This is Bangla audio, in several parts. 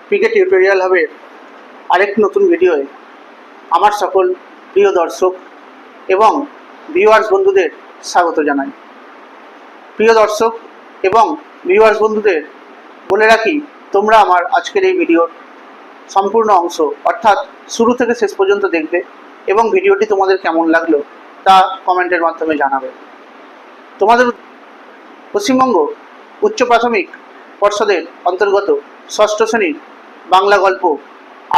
পিকে টিউটোরিয়াল হবে আরেক নতুন ভিডিওয়ে আমার সকল প্রিয় দর্শক এবং ভিউয়ার্স বন্ধুদের স্বাগত জানাই। প্রিয় দর্শক এবং ভিউয়ার্স বন্ধুদের বলে রাখি, তোমরা আমার আজকের এই ভিডিওর সম্পূর্ণ অংশ অর্থাৎ শুরু থেকে শেষ পর্যন্ত দেখবে এবং ভিডিওটি তোমাদের কেমন লাগলো তা কমেন্টের মাধ্যমে জানাবে। তোমাদের পশ্চিমবঙ্গ উচ্চ প্রাথমিক পর্ষদের অন্তর্গত ষষ্ঠ শ্রেণীর বাংলা গল্প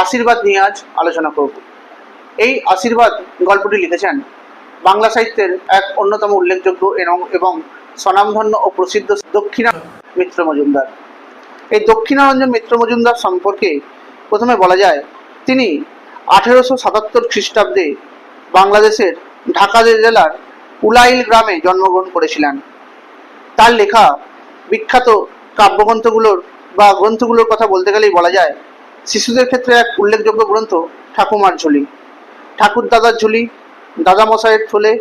আশীর্বাদ নিয়ে আজ আলোচনা করব। এই আশীর্বাদ গল্পটি লিখেছেন বাংলা সাহিত্যের এক অন্যতম উল্লেখযোগ্য এবং স্বনামধন্য ও প্রসিদ্ধ দক্ষিণারঞ্জন মিত্র মজুমদার। এই দক্ষিণারঞ্জন মিত্র মজুমদার সম্পর্কে প্রথমে বলা যায়, তিনি 1877 খ্রিস্টাব্দে বাংলাদেশের ঢাকা জেলার উলাইল গ্রামে জন্মগ্রহণ করেছিলেন। তার লেখা বিখ্যাত গ্রন্থগুলোর কথা বলতে গেলেই বলা যায়, শিশুদের ক্ষেত্রে এক উল্লেখযোগ্য গ্রন্থ ঠাকুমার ঝুলি, ঠাকুর দাদার ঝুলি, দাদামশাইয়ের থলে,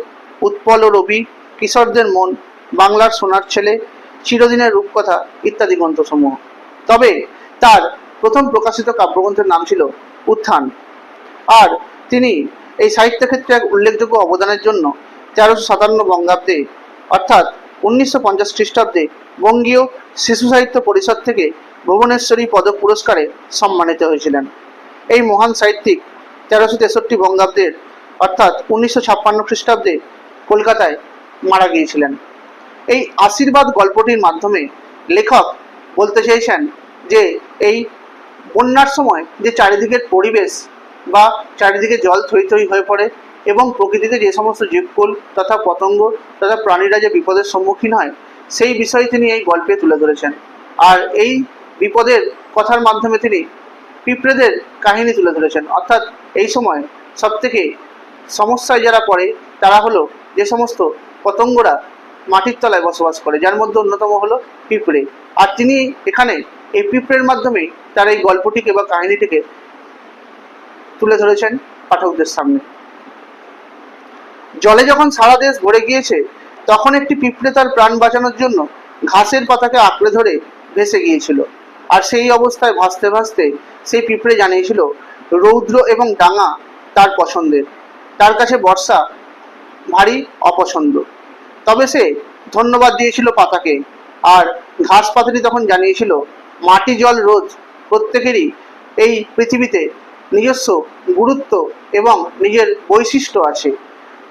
উৎপল ও রবি, কিশোরদের মন, বাংলার সোনার ছেলে, চিরদিনের রূপকথা ইত্যাদি গ্রন্থসমূহ। তবে তার প্রথম প্রকাশিত কাব্যগ্রন্থের নাম ছিল উত্থান। আর তিনি এই সাহিত্য ক্ষেত্রে এক উল্লেখযোগ্য অবদানের জন্য 1357 বঙ্গাব্দে অর্থাৎ 1950 খ্রিস্টাব্দে বঙ্গীয় শিশু সাহিত্য পরিষদ থেকে ভুবনেশ্বরী পদক পুরস্কারে সম্মানিত হয়েছিলেন। এই মহান সাহিত্যিক 1363 বঙ্গাব্দের অর্থাৎ 1956 খ্রিস্টাব্দে কলকাতায় মারা গিয়েছিলেন। এই আশীর্বাদ গল্পটির মাধ্যমে লেখক বলতে চেয়েছেন যে এই বন্যার সময় যে চারিদিকের পরিবেশ বা চারিদিকে জল থই থই হয়ে পড়ে এবং প্রকৃতিতে যে সমস্ত জীবকুল তথা পতঙ্গ তথা প্রাণীরা যে বিপদের সম্মুখীন হয়, সেই বিষয় তিনি এই গল্পে তুলে ধরেছেন। আর এই বিপদের কথার মাধ্যমে তিনি পিঁপড়েদের কাহিনী তুলে ধরেছেন। অর্থাৎ এই সময় সবথেকে সমস্যায় যারা পড়ে তারা হলো যে সমস্ত পতঙ্গরা মাটির তলায় বসবাস করে, যার মধ্যে অন্যতম হলো পিঁপড়ে। আর তিনি এখানে এই পিঁপড়ের মাধ্যমে তার এই গল্পটিকে বা কাহিনীটিকে তুলে ধরেছেন পাঠকদের সামনে। জলে যখন সারা দেশ ভরে গিয়েছে, তখন একটি পিঁপড়ে তার প্রাণ বাঁচানোর জন্য ঘাসের পাতাকে আঁকড়ে ধরে ভেসে গিয়েছিল। আর সেই অবস্থায় ভাসতে ভাসতে সেই পিঁপড়ে জানিয়েছিল রৌদ্র এবং ডাঙা তার পছন্দের, তার কাছে বর্ষা ভারী অপছন্দ। তবে সে ধন্যবাদ দিয়েছিল পাতাকে, আর ঘাস পাতাটি তখন জানিয়েছিল মাটি জল রোদ প্রত্যেকেরই এই পৃথিবীতে নিজস্ব গুরুত্ব এবং নিজের বৈশিষ্ট্য আছে।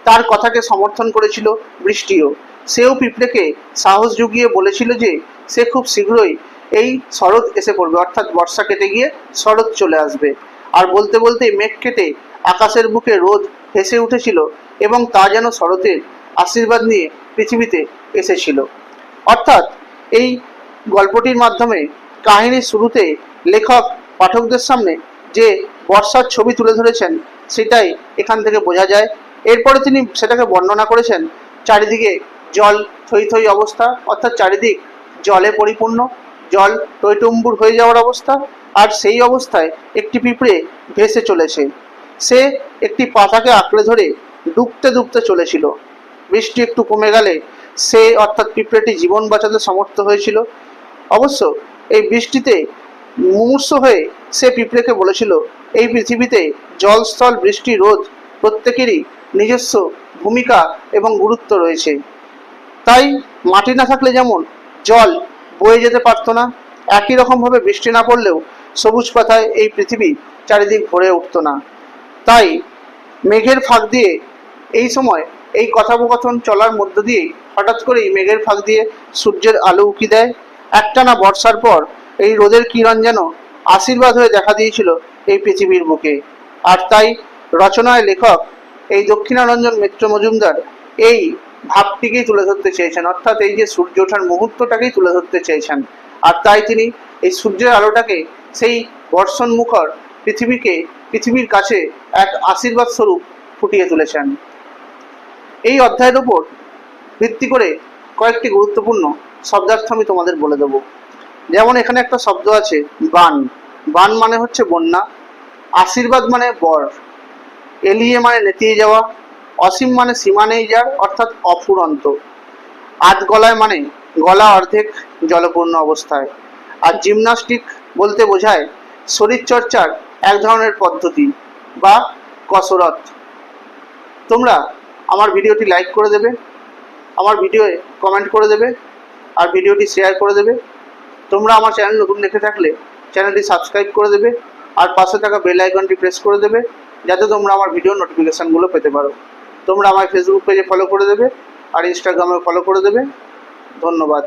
তার কথাকে সমর্থন করেছিল বৃষ্টিও। সেও পিঁপড়েকে সাহস জুগিয়ে বলেছিল যে সে খুব শীঘ্রই এই শরৎ এসে পড়বে, অর্থাৎ বর্ষা কেটে গিয়ে শরৎ চলে আসবে। আর বলতে বলতেই মেঘ কেটে আকাশের বুকে রোদ হেসে উঠেছিল এবং তা যেন শরতের আশীর্বাদ নিয়ে পৃথিবীতে এসেছিল। অর্থাৎ এই গল্পটির মাধ্যমে কাহিনীর শুরুতে লেখক পাঠকদের সামনে যে বর্ষার ছবি তুলে ধরেছেন সেটাই এখান থেকে বোঝা যায়। এরপরে তিনি সেটাকে বর্ণনা করেছেন চারিদিকে জল থই থই অবস্থা, অর্থাৎ চারিদিক জলে পরিপূর্ণ, জল টইটুম্বুর হয়ে যাওয়ার অবস্থা। আর সেই অবস্থায় একটি পিঁপড়ে ভেসে চলেছে। সে একটি পাতাকে আঁকড়ে ধরে ডুবতে ডুবতে চলেছিল। বৃষ্টি একটু কমে গেলে সে অর্থাৎ পিঁপড়েটি জীবন বাঁচাতে সমর্থ হয়েছিল। অবশ্য এই বৃষ্টিতে মুমূর্ষু হয়ে সে পিঁপড়েকে বলেছিল এই পৃথিবীতে জল স্থল বৃষ্টি রোদ প্রত্যেকেরই নিজস্ব ভূমিকা এবং গুরুত্ব রয়েছে। তাই মাটি না থাকলে যেমন জল বয়ে যেতে পারতো না, একই রকমভাবে বৃষ্টি না পড়লেও সবুজ পাতায় এই পৃথিবী চারিদিক ভরে উঠতো না। তাই মেঘের ফাঁক দিয়ে এই সময় এই কথোপকথন চলার মধ্য দিয়ে হঠাৎ করেই মেঘের ফাঁক দিয়ে সূর্যের আলো উকি দেয়। একটানা বর্ষার পর এই রোদের কিরণ যেন আশীর্বাদ হয়ে দেখা দিয়েছিল এই পৃথিবীর বুকে। আর তাই রচনায় লেখক এই দক্ষিণারঞ্জন মিত্র মজুমদার এই ভাবটিকেই তুলে ধরতে চেয়েছেন, অর্থাৎ এই যে সূর্য ওঠার মুহূর্তটাকেই তুলে ধরতে চেয়েছেন। আর তাই তিনি এই সূর্যের আলোটাকে সেই বর্ষণ মুখর পৃথিবীর কাছে এক আশীর্বাদ স্বরূপ ফুটিয়ে তুলেছেন। এই অধ্যায়ের ওপর ভিত্তি করে কয়েকটি গুরুত্বপূর্ণ শব্দার্থ আমি তোমাদের বলে দেব। যেমন এখানে একটা শব্দ আছে বান। বান মানে হচ্ছে বন্যা, আশীর্বাদ মানে বর, এলিয়ে মানে নেতিয়ে যাওয়া, অসীম মানে সীমা নেই যার অর্থাৎ অফুরন্ত, আধ গলায় মানে গলা অর্ধেক জলপূর্ণ অবস্থায়। আর জিমনাস্টিক বলতে বোঝায় শরীরচর্চার এক ধরনের পদ্ধতি বা কসরত। তোমরা আমার ভিডিওটি লাইক করে দেবে, আমার ভিডিওয়ে কমেন্ট করে দেবে, আর ভিডিওটি শেয়ার করে দেবে। তোমরা আমার চ্যানেল নতুন দেখে থাকলে চ্যানেলটি সাবস্ক্রাইব করে দেবে, আর পাশে থাকা বেল আইকনটি প্রেস করে দেবে, যাতে তোমরা আমার ভিডিওর নোটিফিকেশানগুলো পেতে পারো। তোমরা আমার ফেসবুক পেজে ফলো করে দেবে, আর ইনস্টাগ্রামে ফলো করে দেবে। ধন্যবাদ।